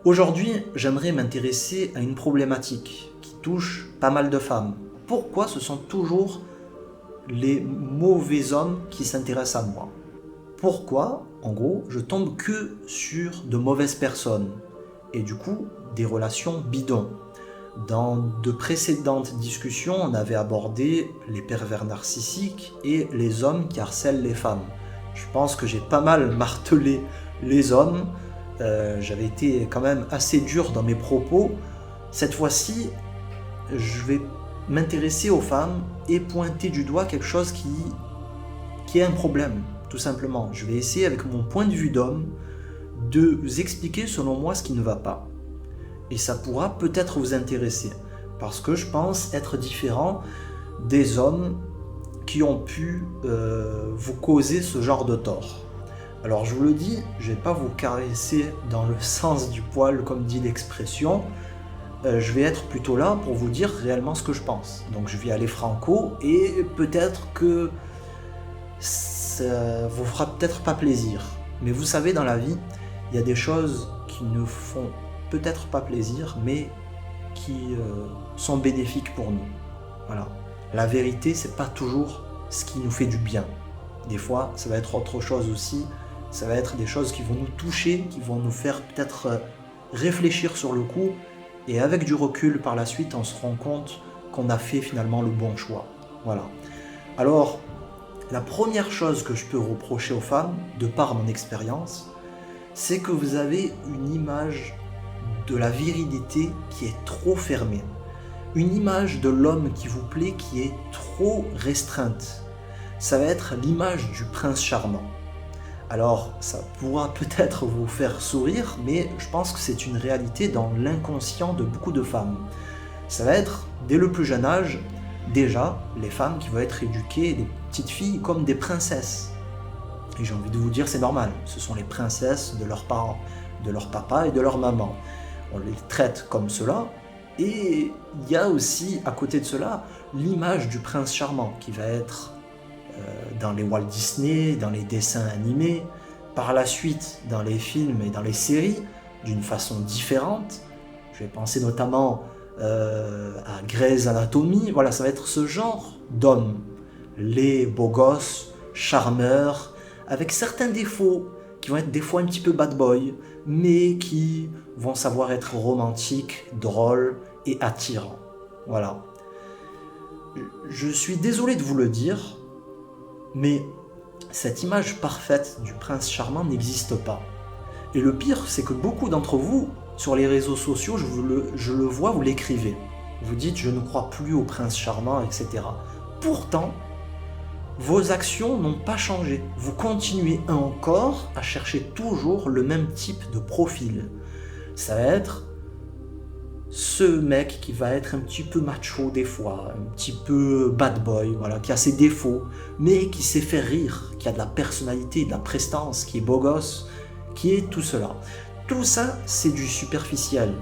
Aujourd'hui, j'aimerais m'intéresser à une problématique qui touche pas mal de femmes. Pourquoi ce sont toujours les mauvais hommes qui s'intéressent à moi? Pourquoi, en gros, je tombe que sur de mauvaises personnes et du coup des relations bidons? Dans de précédentes discussions, on avait abordé les pervers narcissiques et les hommes qui harcèlent les femmes. Je pense que j'ai pas mal martelé les hommes. J'avais été quand même assez dur dans mes propos. Cette fois-ci, je vais m'intéresser aux femmes et pointer du doigt quelque chose qui est un problème, tout simplement. Je vais essayer, avec mon point de vue d'homme, de vous expliquer selon moi ce qui ne va pas. Et ça pourra peut-être vous intéresser, parce que je pense être différent des hommes qui ont pu vous causer ce genre de tort. Alors je vous le dis, je ne vais pas vous caresser dans le sens du poil comme dit l'expression, je vais être plutôt là pour vous dire réellement ce que je pense. Donc je vais aller franco et peut-être que ça vous fera peut-être pas plaisir. Mais vous savez, dans la vie, il y a des choses qui ne font peut-être pas plaisir, mais qui sont bénéfiques pour nous. Voilà. La vérité, c'est pas toujours ce qui nous fait du bien. Des fois, ça va être autre chose aussi. Ça va être des choses qui vont nous toucher, qui vont nous faire peut-être réfléchir sur le coup. Et avec du recul, par la suite, on se rend compte qu'on a fait finalement le bon choix. Voilà. Alors, la première chose que je peux reprocher aux femmes, de par mon expérience, c'est que vous avez une image de la virilité qui est trop fermée. Une image de l'homme qui vous plaît qui est trop restreinte. Ça va être l'image du prince charmant. Alors, ça pourra peut-être vous faire sourire, mais je pense que c'est une réalité dans l'inconscient de beaucoup de femmes. Ça va être, dès le plus jeune âge, déjà, les femmes qui vont être éduquées, des petites filles, comme des princesses. Et j'ai envie de vous dire, c'est normal, ce sont les princesses de leurs parents, de leur papa et de leur maman. On les traite comme cela, et il y a aussi, à côté de cela, l'image du prince charmant, qui va être dans les Walt Disney, dans les dessins animés, par la suite dans les films et dans les séries, d'une façon différente. Je vais penser notamment à Grey's Anatomy. Voilà, ça va être ce genre d'hommes, les beaux gosses, charmeurs, avec certains défauts, qui vont être des fois un petit peu bad boy, mais qui vont savoir être romantiques, drôles et attirants. Voilà. Je suis désolé de vous le dire, mais cette image parfaite du prince charmant n'existe pas. Et le pire, c'est que beaucoup d'entre vous, sur les réseaux sociaux, je le vois, vous l'écrivez. Vous dites « je ne crois plus au prince charmant », etc. Pourtant, vos actions n'ont pas changé. Vous continuez encore à chercher toujours le même type de profil. Ça va être ce mec qui va être un petit peu macho des fois, un petit peu bad boy, voilà, qui a ses défauts, mais qui sait faire rire, qui a de la personnalité, de la prestance, qui est beau gosse, qui est tout cela. Tout ça, c'est du superficiel.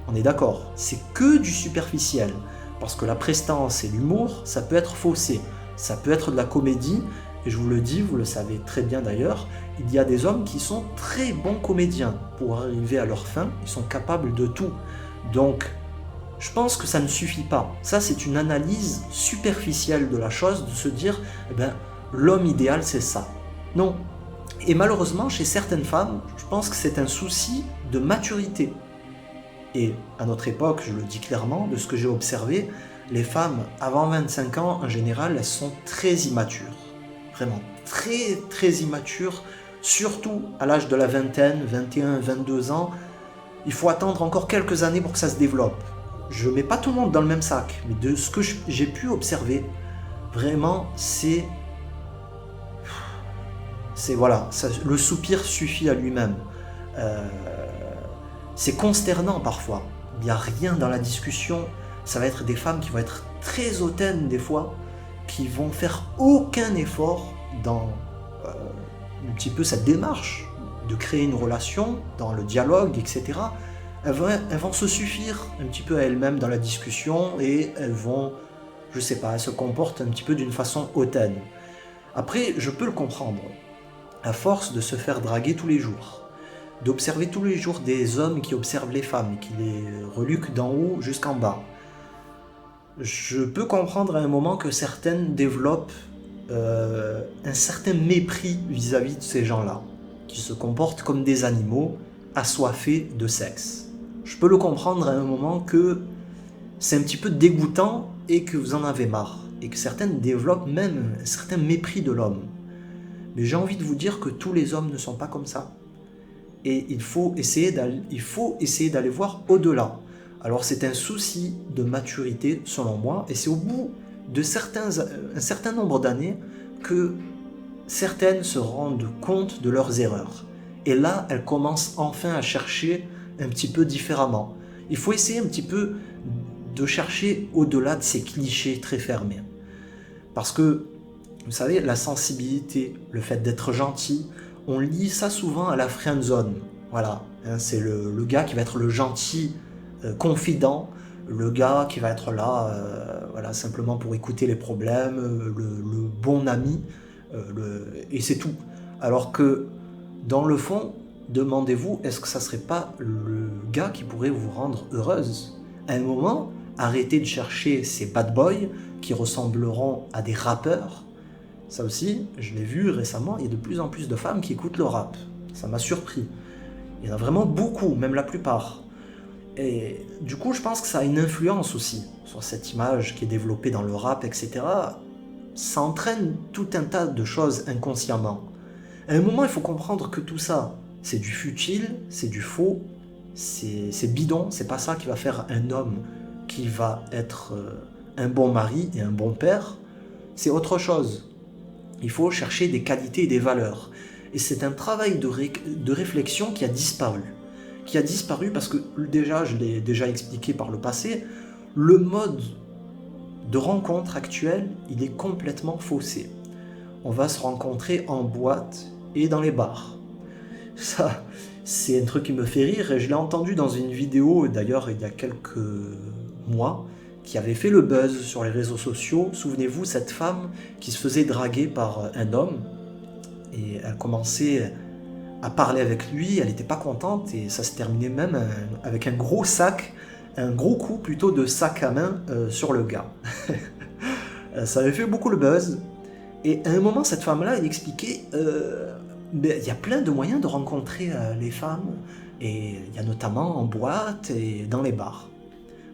On est d'accord, c'est que du superficiel, parce que la prestance et l'humour, ça peut être faussé, ça peut être de la comédie, et je vous le dis, vous le savez très bien d'ailleurs, il y a des hommes qui sont très bons comédiens. Pour arriver à leur fin, ils sont capables de tout. Donc, je pense que ça ne suffit pas. Ça, c'est une analyse superficielle de la chose, de se dire, l'homme idéal, c'est ça. Non. Et malheureusement, chez certaines femmes, je pense que c'est un souci de maturité. Et à notre époque, je le dis clairement, de ce que j'ai observé, les femmes avant 25 ans, en général, elles sont très immatures. Vraiment très, très immatures, surtout à l'âge de la vingtaine, 21, 22 ans. Il faut attendre encore quelques années pour que ça se développe. Je ne mets pas tout le monde dans le même sac, mais de ce que j'ai pu observer, vraiment, c'est voilà, le soupir suffit à lui-même. C'est consternant parfois. Il n'y a rien dans la discussion. Ça va être des femmes qui vont être très hautaines des fois, qui vont faire aucun effort dans un petit peu cette démarche de créer une relation, dans le dialogue, etc. Elles vont se suffire un petit peu à elles-mêmes dans la discussion et elles vont, je sais pas, elles se comportent un petit peu d'une façon hautaine. Après, je peux le comprendre, à force de se faire draguer tous les jours, d'observer tous les jours des hommes qui observent les femmes et qui les reluquent d'en haut jusqu'en bas. Je peux comprendre à un moment que certaines développent un certain mépris vis-à-vis de ces gens-là, qui se comportent comme des animaux assoiffés de sexe. Je peux le comprendre à un moment que c'est un petit peu dégoûtant et que vous en avez marre, et que certaines développent même un certain mépris de l'homme. Mais j'ai envie de vous dire que tous les hommes ne sont pas comme ça. Et il faut essayer d'aller voir au-delà. Alors c'est un souci de maturité selon moi, et c'est au bout de un certain nombre d'années que certaines se rendent compte de leurs erreurs. Et là, elles commencent enfin à chercher un petit peu différemment. Il faut essayer un petit peu de chercher au-delà de ces clichés très fermés. Parce que, vous savez, la sensibilité, le fait d'être gentil, on lie ça souvent à la friend zone. Voilà, hein, c'est le gars qui va être le gentil confident, le gars qui va être là voilà, simplement pour écouter les problèmes, le bon ami, et c'est tout. Alors que, dans le fond, demandez-vous, est-ce que ça serait pas le gars qui pourrait vous rendre heureuse? À un moment, arrêtez de chercher ces bad boys qui ressembleront à des rappeurs. Ça aussi, je l'ai vu récemment, il y a de plus en plus de femmes qui écoutent le rap. Ça m'a surpris. Il y en a vraiment beaucoup, même la plupart. Et du coup, je pense que ça a une influence aussi sur cette image qui est développée dans le rap, etc. Ça entraîne tout un tas de choses inconsciemment. À un moment, il faut comprendre que tout ça, c'est du futile, c'est du faux, c'est bidon, c'est pas ça qui va faire un homme qui va être un bon mari et un bon père, c'est autre chose. Il faut chercher des qualités et des valeurs. Et c'est un travail de réflexion qui a disparu. Qui a disparu parce que déjà, je l'ai déjà expliqué par le passé, le mode de rencontre actuel, il est complètement faussé. On va se rencontrer en boîte et dans les bars. Ça, c'est un truc qui me fait rire et je l'ai entendu dans une vidéo, d'ailleurs il y a quelques mois, qui avait fait le buzz sur les réseaux sociaux. Souvenez-vous, cette femme qui se faisait draguer par un homme et elle commençait à parler avec lui, elle n'était pas contente et ça se terminait même avec un gros sac, un gros coup plutôt de sac à main sur le gars. Ça avait fait beaucoup le buzz et à un moment cette femme-là elle expliquait il y a plein de moyens de rencontrer les femmes et il y a notamment en boîte et dans les bars.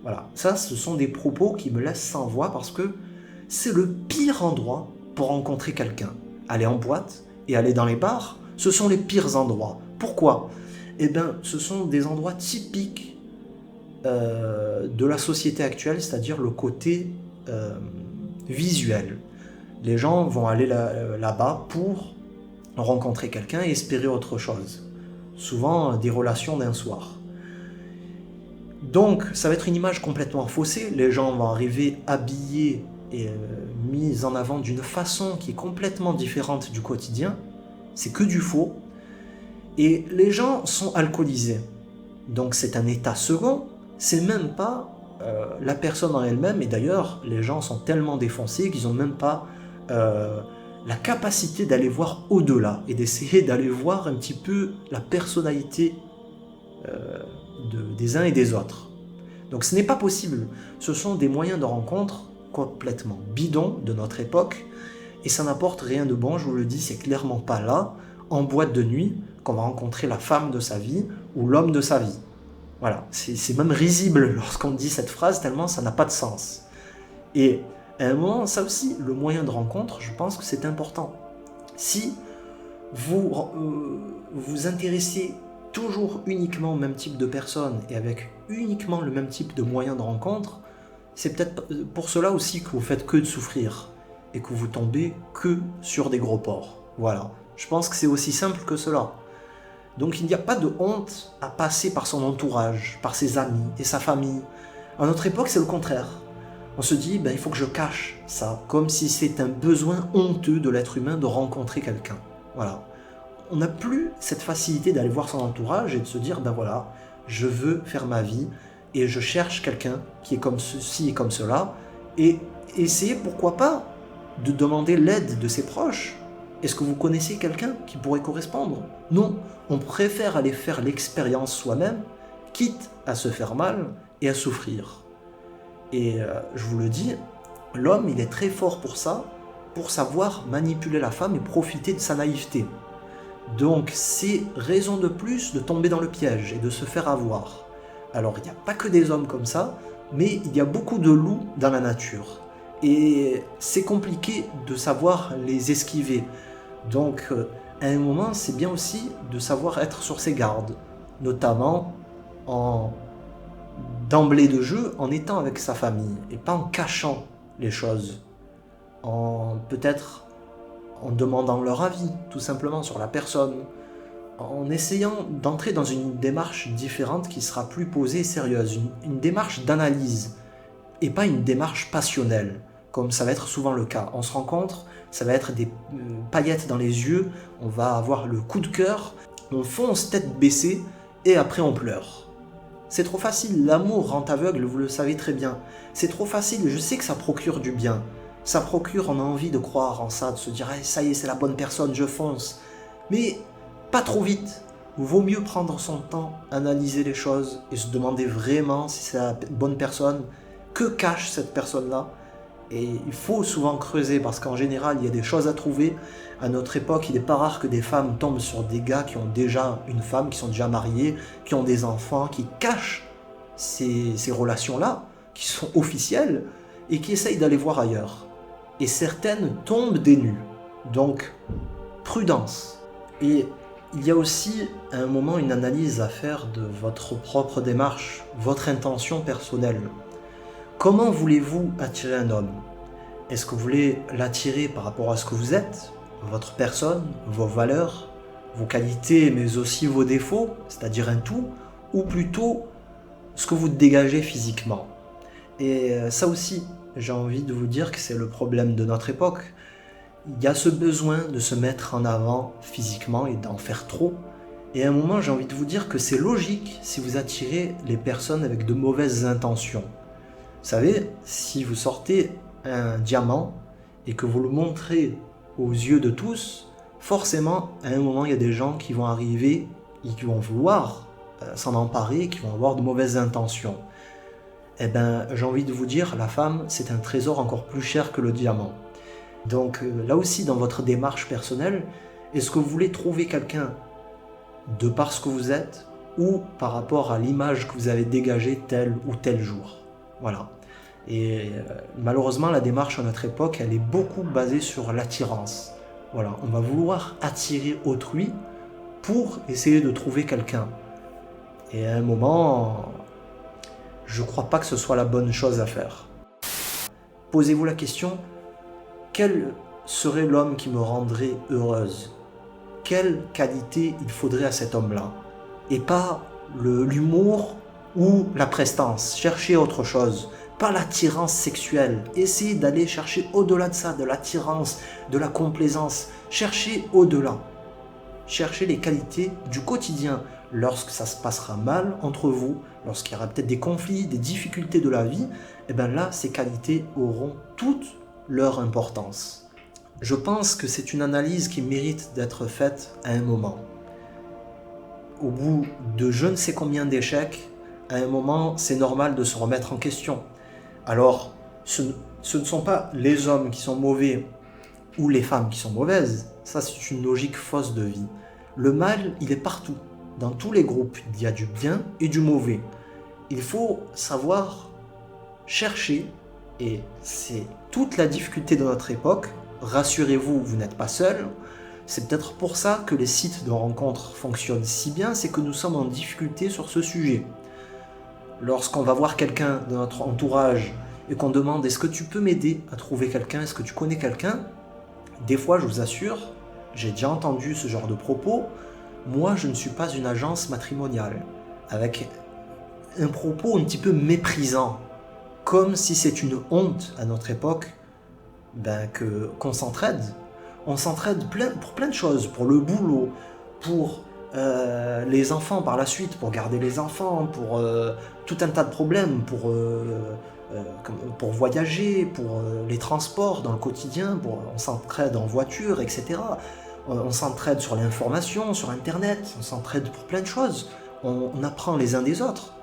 Voilà, ça ce sont des propos qui me laissent sans voix parce que c'est le pire endroit pour rencontrer quelqu'un. Aller en boîte et aller dans les bars, ce sont les pires endroits. Pourquoi? Eh bien, ce sont des endroits typiques de la société actuelle, c'est-à-dire le côté visuel. Les gens vont aller là-bas pour rencontrer quelqu'un et espérer autre chose. Souvent des relations d'un soir. Donc, ça va être une image complètement faussée. Les gens vont arriver habillés et mis en avant d'une façon qui est complètement différente du quotidien. C'est que du faux. Et les gens sont alcoolisés. Donc, c'est un état second. C'est même pas la personne en elle-même. Et d'ailleurs, les gens sont tellement défoncés qu'ils n'ont même pas la capacité d'aller voir au-delà et d'essayer d'aller voir un petit peu la personnalité des uns et des autres. Donc ce n'est pas possible. Ce sont des moyens de rencontre complètement bidons de notre époque et ça n'apporte rien de bon, je vous le dis, c'est clairement pas là, en boîte de nuit, qu'on va rencontrer la femme de sa vie ou l'homme de sa vie. Voilà, c'est même risible lorsqu'on dit cette phrase tellement ça n'a pas de sens. Et à un moment, ça aussi, le moyen de rencontre, je pense que c'est important. Si vous vous intéressez toujours uniquement au même type de personnes et avec uniquement le même type de moyens de rencontre, c'est peut-être pour cela aussi que vous faites que de souffrir et que vous tombez que sur des gros porcs. Voilà, je pense que c'est aussi simple que cela. Donc il n'y a pas de honte à passer par son entourage, par ses amis et sa famille. À notre époque, c'est le contraire. On se dit, il faut que je cache ça, comme si c'est un besoin honteux de l'être humain de rencontrer quelqu'un. Voilà. On n'a plus cette facilité d'aller voir son entourage et de se dire, voilà, je veux faire ma vie et je cherche quelqu'un qui est comme ceci et comme cela, et essayer, pourquoi pas, de demander l'aide de ses proches Est-ce que vous connaissez quelqu'un qui pourrait correspondre? Non, on préfère aller faire l'expérience soi-même, quitte à se faire mal et à souffrir. Et je vous le dis, l'homme, il est très fort pour ça, pour savoir manipuler la femme et profiter de sa naïveté. Donc c'est raison de plus de tomber dans le piège et de se faire avoir. Alors il n'y a pas que des hommes comme ça, mais il y a beaucoup de loups dans la nature. Et c'est compliqué de savoir les esquiver. Donc à un moment, c'est bien aussi de savoir être sur ses gardes, notamment d'emblée de jeu en étant avec sa famille et pas en cachant les choses, peut-être en demandant leur avis tout simplement sur la personne, en essayant d'entrer dans une démarche différente qui sera plus posée et sérieuse, une démarche d'analyse et pas une démarche passionnelle comme ça va être souvent le cas. On se rencontre, ça va être des paillettes dans les yeux, on va avoir le coup de cœur, on fonce tête baissée et après on pleure. C'est trop facile, l'amour rend aveugle, vous le savez très bien. C'est trop facile, je sais que ça procure du bien. Ça procure, on a envie de croire en ça, de se dire hey, « ça y est, c'est la bonne personne, je fonce ». Mais pas trop vite. Il vaut mieux prendre son temps, analyser les choses et se demander vraiment si c'est la bonne personne. Que cache cette personne-là? Et il faut souvent creuser parce qu'en général, il y a des choses à trouver. À notre époque, il n'est pas rare que des femmes tombent sur des gars qui ont déjà une femme, qui sont déjà mariés, qui ont des enfants, qui cachent ces relations-là, qui sont officielles, et qui essayent d'aller voir ailleurs. Et certaines tombent des nues. Donc, prudence. Et il y a aussi à un moment une analyse à faire de votre propre démarche, votre intention personnelle. Comment voulez-vous attirer un homme? Est-ce que vous voulez l'attirer par rapport à ce que vous êtes, votre personne, vos valeurs, vos qualités, mais aussi vos défauts, c'est-à-dire un tout, ou plutôt ce que vous dégagez physiquement? Et ça aussi, j'ai envie de vous dire que c'est le problème de notre époque. Il y a ce besoin de se mettre en avant physiquement et d'en faire trop. Et à un moment, j'ai envie de vous dire que c'est logique si vous attirez les personnes avec de mauvaises intentions. Vous savez, si vous sortez un diamant et que vous le montrez aux yeux de tous, forcément, à un moment, il y a des gens qui vont arriver et qui vont vouloir s'en emparer, qui vont avoir de mauvaises intentions. Eh bien, j'ai envie de vous dire, la femme, c'est un trésor encore plus cher que le diamant. Donc là aussi, dans votre démarche personnelle, est-ce que vous voulez trouver quelqu'un de par ce que vous êtes ou par rapport à l'image que vous avez dégagée tel ou tel jour? Voilà. Et malheureusement, la démarche à notre époque, elle est beaucoup basée sur l'attirance. Voilà, on va vouloir attirer autrui pour essayer de trouver quelqu'un. Et à un moment, je ne crois pas que ce soit la bonne chose à faire. Posez-vous la question, quel serait l'homme qui me rendrait heureuse? Quelle qualité il faudrait à cet homme-là? Et pas l'humour ou la prestance. Cherchez autre chose. Pas l'attirance sexuelle. Essayez d'aller chercher au-delà de ça, de l'attirance, de la complaisance. Cherchez au-delà. Cherchez les qualités du quotidien. Lorsque ça se passera mal entre vous, lorsqu'il y aura peut-être des conflits, des difficultés de la vie, et bien là, ces qualités auront toute leur importance. Je pense que c'est une analyse qui mérite d'être faite à un moment. Au bout de je ne sais combien d'échecs, à un moment, c'est normal de se remettre en question. Alors, ce ne sont pas les hommes qui sont mauvais ou les femmes qui sont mauvaises. Ça, c'est une logique fausse de vie. Le mal, il est partout. Dans tous les groupes, il y a du bien et du mauvais. Il faut savoir chercher, et c'est toute la difficulté de notre époque. Rassurez-vous, vous n'êtes pas seul. C'est peut-être pour ça que les sites de rencontres fonctionnent si bien, c'est que nous sommes en difficulté sur ce sujet. Lorsqu'on va voir quelqu'un de notre entourage et qu'on demande « Est-ce que tu peux m'aider à trouver quelqu'un? Est-ce que tu connais quelqu'un ?» Des fois, je vous assure, j'ai déjà entendu ce genre de propos. Moi, je ne suis pas une agence matrimoniale. Avec un propos un petit peu méprisant. Comme si c'est une honte à notre époque qu'on s'entraide. On s'entraide pour plein de choses. Pour le boulot, pour les enfants par la suite, pour garder les enfants, pour tout un tas de problèmes, pour pour voyager, pour les transports dans le quotidien, on s'entraide en voiture, etc. On s'entraide sur l'information, sur Internet, on s'entraide pour plein de choses. On apprend les uns des autres.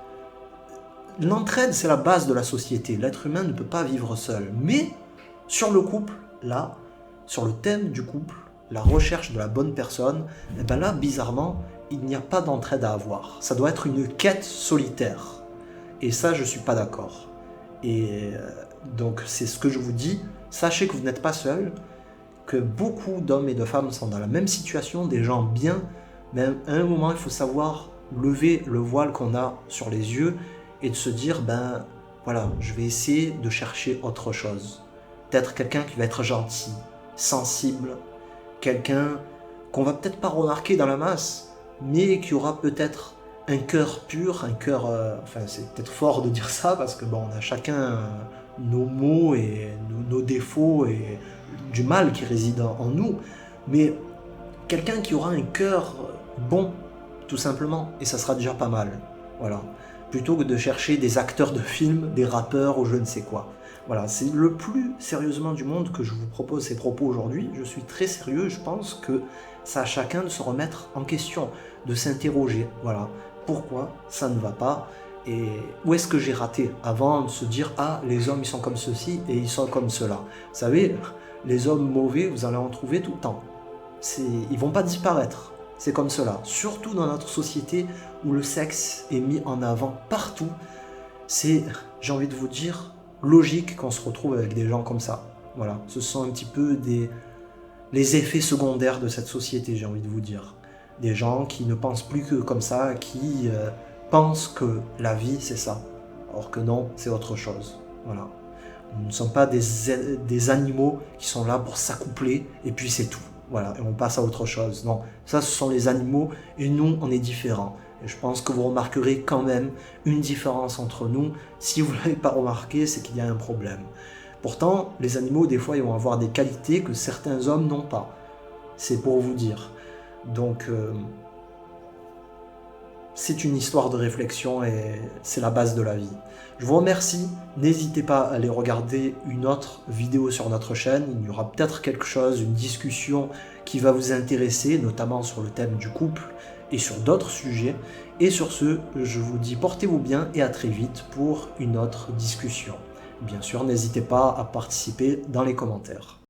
L'entraide, c'est la base de la société. L'être humain ne peut pas vivre seul. Mais sur le couple, là, sur le thème du couple, la recherche de la bonne personne, et bien là, bizarrement, il n'y a pas d'entraide à avoir. Ça doit être une quête solitaire. Et ça, je ne suis pas d'accord. Et donc, c'est ce que je vous dis. Sachez que vous n'êtes pas seul, que beaucoup d'hommes et de femmes sont dans la même situation, des gens bien, mais à un moment, il faut savoir lever le voile qu'on a sur les yeux et de se dire, ben voilà, je vais essayer de chercher autre chose. Peut-être quelqu'un qui va être gentil, sensible, quelqu'un qu'on va peut-être pas remarquer dans la masse, mais qui aura peut-être un cœur pur, un cœur... enfin, c'est peut-être fort de dire ça, parce que bon, on a chacun nos maux et nos défauts et du mal qui réside en nous, mais quelqu'un qui aura un cœur bon, tout simplement, et ça sera déjà pas mal, voilà. Plutôt que de chercher des acteurs de films, des rappeurs ou je ne sais quoi. Voilà, c'est le plus sérieusement du monde que je vous propose ces propos aujourd'hui. Je suis très sérieux, je pense que ça à chacun de se remettre en question, de s'interroger, voilà. Pourquoi ça ne va pas et où est-ce que j'ai raté avant de se dire « Ah, les hommes ils sont comme ceci et ils sont comme cela ». Vous savez, les hommes mauvais, vous allez en trouver tout le temps. Ils vont pas disparaître, c'est comme cela. Surtout dans notre société où le sexe est mis en avant partout, c'est, j'ai envie de vous dire, logique qu'on se retrouve avec des gens comme ça. Voilà, ce sont un petit peu les effets secondaires de cette société, j'ai envie de vous dire. Des gens qui ne pensent plus que comme ça, qui pensent que la vie c'est ça, alors que non, c'est autre chose. Voilà. Nous ne sommes pas des animaux qui sont là pour s'accoupler et puis c'est tout. Voilà, et on passe à autre chose. Non, ça ce sont les animaux et nous on est différents. Et je pense que vous remarquerez quand même une différence entre nous. Si vous ne l'avez pas remarqué, c'est qu'il y a un problème. Pourtant, les animaux, des fois, ils vont avoir des qualités que certains hommes n'ont pas. C'est pour vous dire. Donc, c'est une histoire de réflexion et c'est la base de la vie. Je vous remercie. N'hésitez pas à aller regarder une autre vidéo sur notre chaîne. Il y aura peut-être quelque chose, une discussion qui va vous intéresser, notamment sur le thème du couple et sur d'autres sujets. Et sur ce, je vous dis portez-vous bien et à très vite pour une autre discussion. Bien sûr, n'hésitez pas à participer dans les commentaires.